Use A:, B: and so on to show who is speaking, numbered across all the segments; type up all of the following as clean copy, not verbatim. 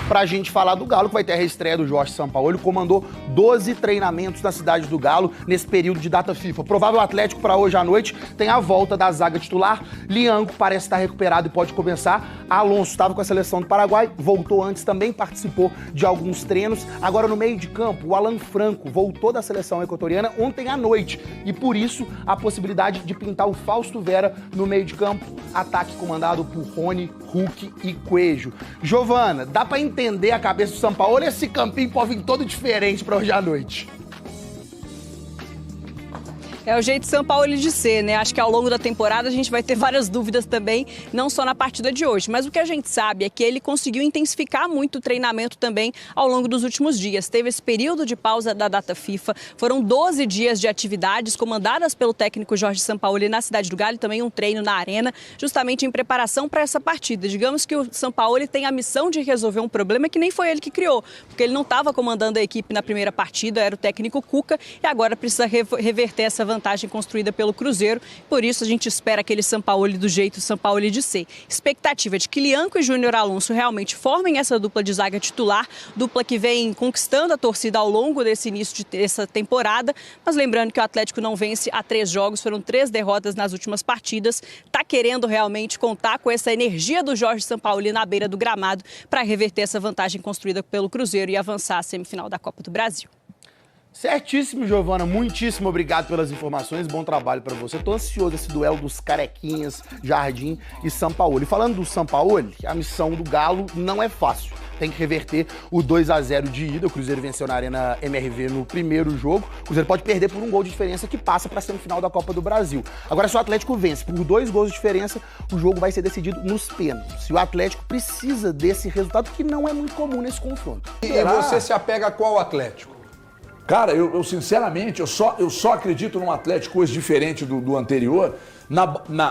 A: pra gente falar do Galo, que vai ter a reestreia do Jorge Sampaoli. Ele comandou 12 treinamentos na cidade do Galo nesse período de data FIFA. Provável Atlético para hoje à noite tem a volta da zaga titular. Lianco parece estar recuperado e pode começar. Alonso estava com a seleção do Paraguai, voltou antes, também participou de alguns treinos. Agora no meio de campo, o Alan Franco voltou da seleção equatoriana ontem à noite. E por isso, a possibilidade de pintar o Fausto Vera no meio de campo. Ataque comandado por Rony, Hulk e Coelho. Giovana, dá pra entender a cabeça do Sampaoli? Esse campinho pode vir todo diferente pra hoje à noite.
B: É o jeito de Sampaoli de ser, né? Acho que ao longo da temporada a gente vai ter várias dúvidas também, não só na partida de hoje. Mas o que a gente sabe é que ele conseguiu intensificar muito o treinamento também ao longo dos últimos dias. Teve esse período de pausa da data FIFA, foram 12 dias de atividades comandadas pelo técnico Jorge Sampaoli na Cidade do Galo e também um treino na Arena, justamente em preparação para essa partida. Digamos que o Sampaoli tem a missão de resolver um problema que nem foi ele que criou, porque ele não estava comandando a equipe na primeira partida, era o técnico Cuca e agora precisa reverter essa vantagem construída pelo Cruzeiro. Por isso a gente espera aquele Sampaoli do jeito Sampaoli de ser. Expectativa de que Lianco e Júnior Alonso realmente formem essa dupla de zaga titular, dupla que vem conquistando a torcida ao longo desse início dessa temporada, mas lembrando que o Atlético não vence há 3 jogos, foram 3 derrotas nas últimas partidas, está querendo realmente contar com essa energia do Jorge Sampaoli na beira do gramado para reverter essa vantagem construída pelo Cruzeiro e avançar à semifinal da Copa do Brasil.
A: Certíssimo, Giovana. Muitíssimo obrigado pelas informações. Bom trabalho pra você. Tô ansioso esse duelo dos carequinhas, Jardim e Sampaoli. Falando do Sampaoli, a missão do Galo não é fácil. Tem que reverter o 2-0 de ida. O Cruzeiro venceu na Arena MRV no primeiro jogo. O Cruzeiro pode perder por um gol de diferença que passa pra semifinal da Copa do Brasil. Agora, se o Atlético vence por 2 gols de diferença, o jogo vai ser decidido nos pênaltis. E o Atlético precisa desse resultado, que não é muito comum nesse confronto.
C: E você se apega a qual Atlético?
D: Cara, eu sinceramente, eu só acredito num Atlético hoje diferente do anterior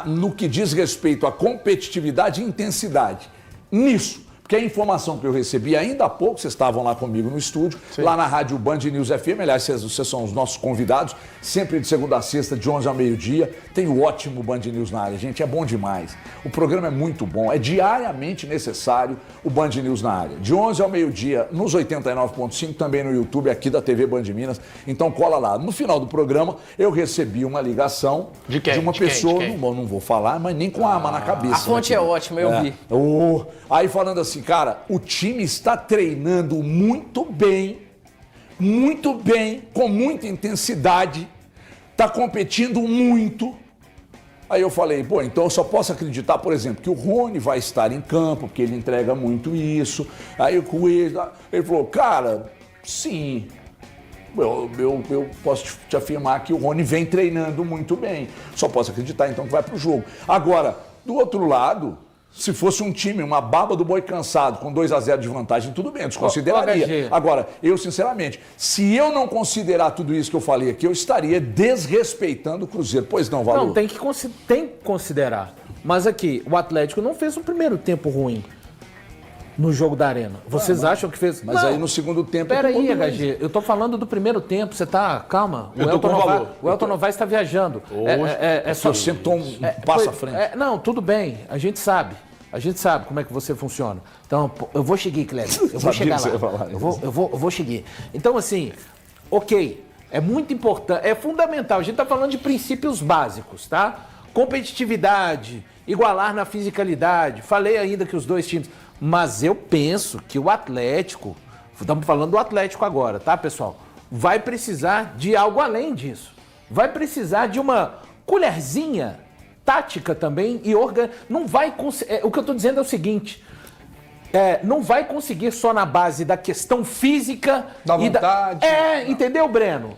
D: no que diz respeito à competitividade e intensidade. Nisso. Porque a informação que eu recebi, ainda há pouco, vocês estavam lá comigo no estúdio, sim, lá na rádio Band News FM, aliás, vocês são os nossos convidados, sempre de segunda a sexta, de 11 ao meio-dia, tem o ótimo Band News na área, gente, é bom demais. O programa é muito bom, é diariamente necessário o Band News na área. De 11 ao meio-dia, nos 89.5, também no YouTube, aqui da TV Band Minas, então cola lá. No final do programa, eu recebi uma ligação de uma pessoa, não vou falar, mas nem com a arma na cabeça.
E: A fonte é ótima, eu vi.
D: Aí falando assim, cara, o time está treinando muito bem, com muita intensidade, está competindo muito. Aí eu falei, pô, então eu só posso acreditar, por exemplo, que o Rony vai estar em campo, porque ele entrega muito isso. Aí o Coelho, ele falou, cara, sim, eu posso te afirmar que o Rony vem treinando muito bem. Só posso acreditar, então, que vai pro jogo. Agora, do outro lado, se fosse um time, uma baba do boi cansado, com 2-0 de vantagem, tudo bem, eu desconsideraria. Agora, eu sinceramente, se eu não considerar tudo isso que eu falei aqui, eu estaria desrespeitando o Cruzeiro. Pois não, Valor?
F: Não, tem que considerar. Mas aqui, o Atlético não fez um primeiro tempo ruim no jogo da Arena. Vocês acham que fez?
D: Mas não, aí no segundo tempo...
F: Peraí, HG, eu tô falando do primeiro tempo, você tá... Calma, o Elton Novaes está viajando.
D: Eu sempre tô um passo à frente.
F: Não, tudo bem, a gente sabe como é que você funciona. Então, eu vou seguir, Cléber. Eu vou chegar lá. Eu vou seguir. Então, assim, ok, é muito importante, é fundamental. A gente tá falando de princípios básicos, tá? Competitividade, igualar na fisicalidade. Falei ainda que os dois times... Mas eu penso que o Atlético, estamos falando do Atlético agora, tá, pessoal? Vai precisar de algo além disso. Vai precisar de uma colherzinha tática também e não vai o que eu estou dizendo é o seguinte, não vai conseguir só na base da questão física
C: da vontade.
F: Entendeu, Breno?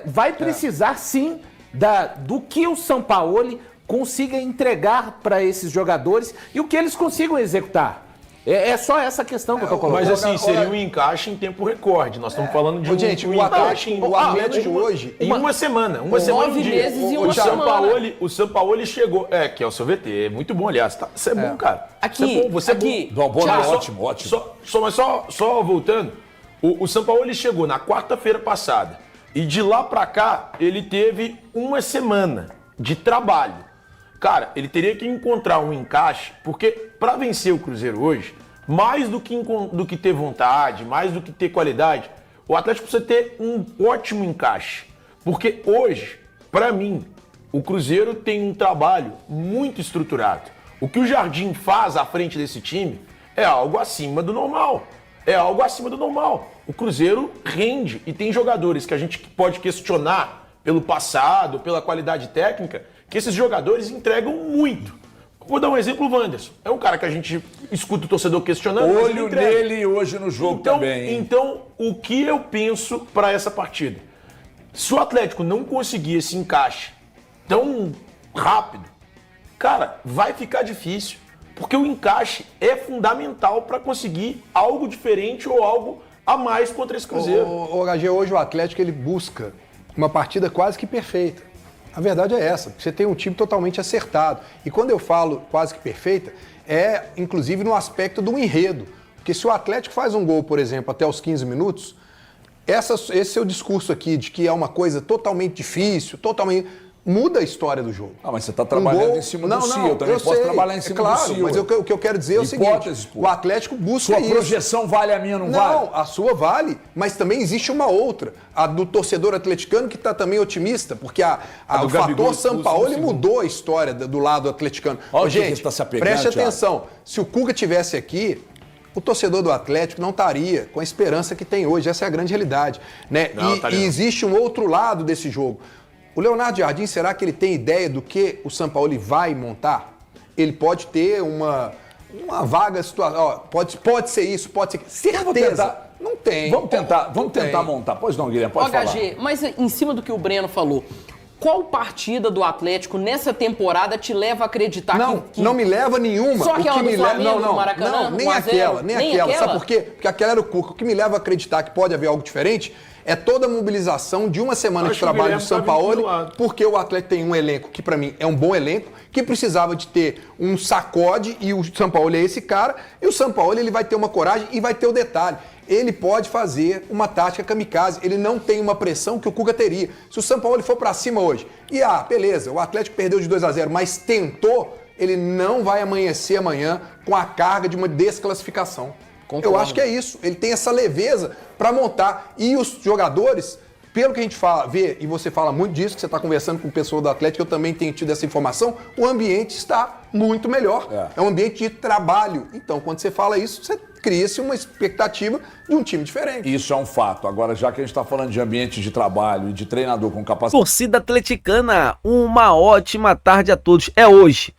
F: Vai precisar sim do que o Sampaoli consiga entregar para esses jogadores e o que eles consigam executar. É só essa questão que eu tô colocando.
G: Mas assim, seria um encaixe em tempo recorde. Nós estamos falando de um encaixe
C: o Atlético hoje.
G: Em uma semana. Uma semana
E: 9 meses e uma semana.
G: O Sampaoli chegou. Que é o seu VT. É muito bom, aliás. Isso é bom, cara.
E: Aqui,
G: você é bom.
D: Ótimo.
G: Só voltando. O Sampaoli chegou na quarta-feira passada. E de lá pra cá, ele teve uma semana de trabalho. Cara, ele teria que encontrar um encaixe, porque para vencer o Cruzeiro hoje, mais do que ter vontade, mais do que ter qualidade, o Atlético precisa ter um ótimo encaixe. Porque hoje, para mim, o Cruzeiro tem um trabalho muito estruturado. O que o Jardim faz à frente desse time é algo acima do normal. É algo acima do normal. O Cruzeiro rende e tem jogadores que a gente pode questionar pelo passado, pela qualidade técnica, que esses jogadores entregam muito. Vou dar um exemplo, o Wanderson. É um cara que a gente escuta o torcedor questionando.
D: Olho nele hoje no jogo também. Hein?
G: Então, o que eu penso para essa partida? Se o Atlético não conseguir esse encaixe tão rápido, cara, vai ficar difícil. Porque o encaixe é fundamental para conseguir algo diferente ou algo a mais contra esse Cruzeiro.
C: O HG, hoje o Atlético ele busca uma partida quase que perfeita. A verdade é essa, você tem um time totalmente acertado. E quando eu falo quase que perfeita, é inclusive no aspecto do enredo. Porque se o Atlético faz um gol, por exemplo, até os 15 minutos, esse seu discurso aqui de que é uma coisa totalmente difícil, totalmente... muda a história do jogo.
D: Ah, mas você está trabalhando em cima do Cio, eu também posso trabalhar em cima do Cio.
C: Mas o que eu quero dizer é o seguinte, o Atlético busca isso.
D: Sua projeção vale, a minha não vale?
C: Não, a sua vale, mas também existe uma outra, a do torcedor atleticano que está também otimista, porque o fator Sampaoli mudou a história do lado atleticano.
D: Olha,
C: gente,
D: tá se apegando,
C: preste atenção, se o Cuca tivesse aqui, o torcedor do Atlético não estaria com a esperança que tem hoje, essa é a grande realidade. Né? E existe um outro lado desse jogo. O Leonardo Jardim, será que ele tem ideia do que o Sampaoli vai montar? Ele pode ter uma vaga situação. Pode ser isso, pode ser. Certeza. Não tem.
D: Vamos tentar montar. Pois não, Guilherme, pode falar.
E: HG, mas em cima do que o Breno falou, qual partida do Atlético nessa temporada te leva a acreditar que...
C: Não me leva nenhuma.
E: Só aquela
C: o que
E: do Flamengo, do Maracanã?
C: Não, nem aquela. Sabe por quê? Porque aquela era o Cuca. O que me leva a acreditar que pode haver algo diferente é toda a mobilização de uma semana de trabalho do Sampaoli, porque o Atlético tem um elenco que, para mim, é um bom elenco, que precisava de ter um sacode, e o Sampaoli é esse cara, e o Sampaoli ele vai ter uma coragem e vai ter o detalhe. Ele pode fazer uma tática kamikaze, ele não tem uma pressão que o Cuca teria. Se o Sampaoli for para cima hoje, beleza, o Atlético perdeu de 2-0, mas tentou, ele não vai amanhecer amanhã com a carga de uma desclassificação. Eu acho que é isso. Ele tem essa leveza para montar. E os jogadores, pelo que a gente vê, e você fala muito disso, que você está conversando com o pessoal do Atlético, eu também tenho tido essa informação, o ambiente está muito melhor. É um ambiente de trabalho. Então, quando você fala isso, você cria-se uma expectativa de um time diferente.
D: Isso é um fato. Agora, já que a gente está falando de ambiente de trabalho e de treinador com capacidade...
H: Torcida atleticana, uma ótima tarde a todos. É hoje.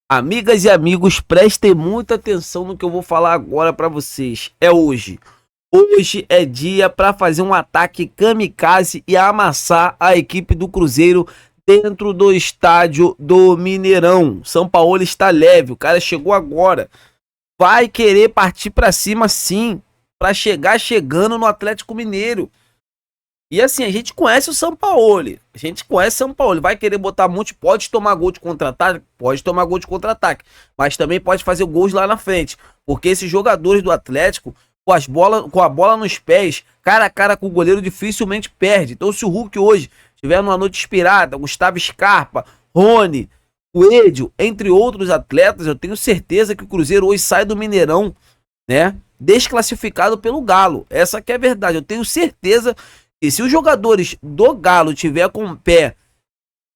H: Amigas e amigos, prestem muita atenção no que eu vou falar agora para vocês. É hoje. Hoje é dia para fazer um ataque kamikaze e amassar a equipe do Cruzeiro dentro do estádio do Mineirão. Sampaoli está leve, o cara chegou agora. Vai querer partir para cima sim, para chegar chegando no Atlético Mineiro. E assim, a gente conhece o Sampaoli. Vai querer botar monte, pode tomar gol de contra-ataque? Pode tomar gol de contra-ataque. Mas também pode fazer gols lá na frente. Porque esses jogadores do Atlético, com a bola nos pés, cara a cara com o goleiro, dificilmente perde. Então se o Hulk hoje tiver numa noite inspirada, Gustavo Scarpa, Rony, Coelho, entre outros atletas, eu tenho certeza que o Cruzeiro hoje sai do Mineirão, né, desclassificado pelo Galo. Essa que é a verdade. Eu tenho certeza que se os jogadores do Galo tiver com o pé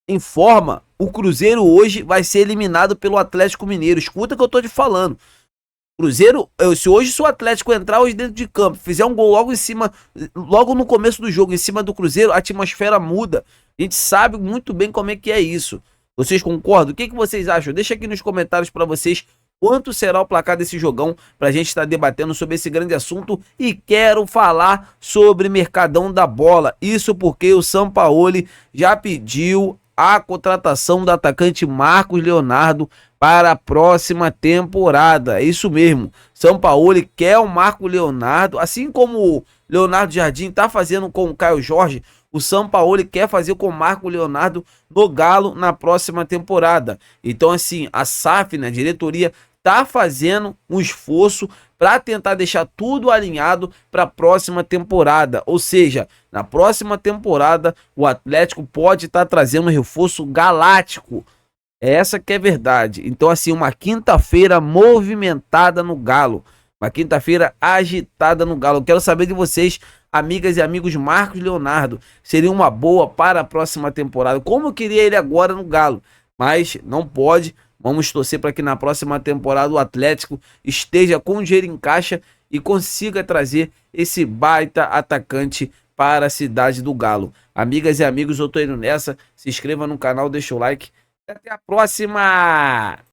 H: em forma, o Cruzeiro hoje vai ser eliminado pelo Atlético Mineiro. Escuta o que eu tô te falando. Cruzeiro, se o Atlético entrar hoje dentro de campo, fizer um gol logo em cima, logo no começo do jogo, em cima do Cruzeiro, a atmosfera muda. A gente sabe muito bem como é que é isso. Vocês concordam? O que vocês acham? Deixa aqui nos comentários para vocês quanto será o placar desse jogão, pra gente estar debatendo sobre esse grande assunto. E quero falar sobre Mercadão da Bola. Isso porque o Sampaoli já pediu a contratação do atacante Marcos Leonardo para a próxima temporada. É isso mesmo. Sampaoli quer o Marcos Leonardo, assim como o Leonardo Jardim está fazendo com o Caio Jorge. O Sampaoli quer fazer com o Marco Leonardo no Galo na próxima temporada. Então, assim, a SAF, né, a diretoria, tá fazendo um esforço para tentar deixar tudo alinhado para a próxima temporada. Ou seja, na próxima temporada, o Atlético pode estar trazendo um reforço galáctico. Essa que é verdade. Então, assim, uma quinta-feira movimentada no Galo. Uma quinta-feira agitada no Galo. Eu quero saber de vocês, amigas e amigos. Marcos Leonardo seria uma boa para a próxima temporada. Como eu queria ele agora no Galo, mas não pode. Vamos torcer para que na próxima temporada o Atlético esteja com dinheiro em caixa e consiga trazer esse baita atacante para a cidade do Galo. Amigas e amigos, eu tô indo nessa. Se inscreva no canal, deixa o like. E até a próxima!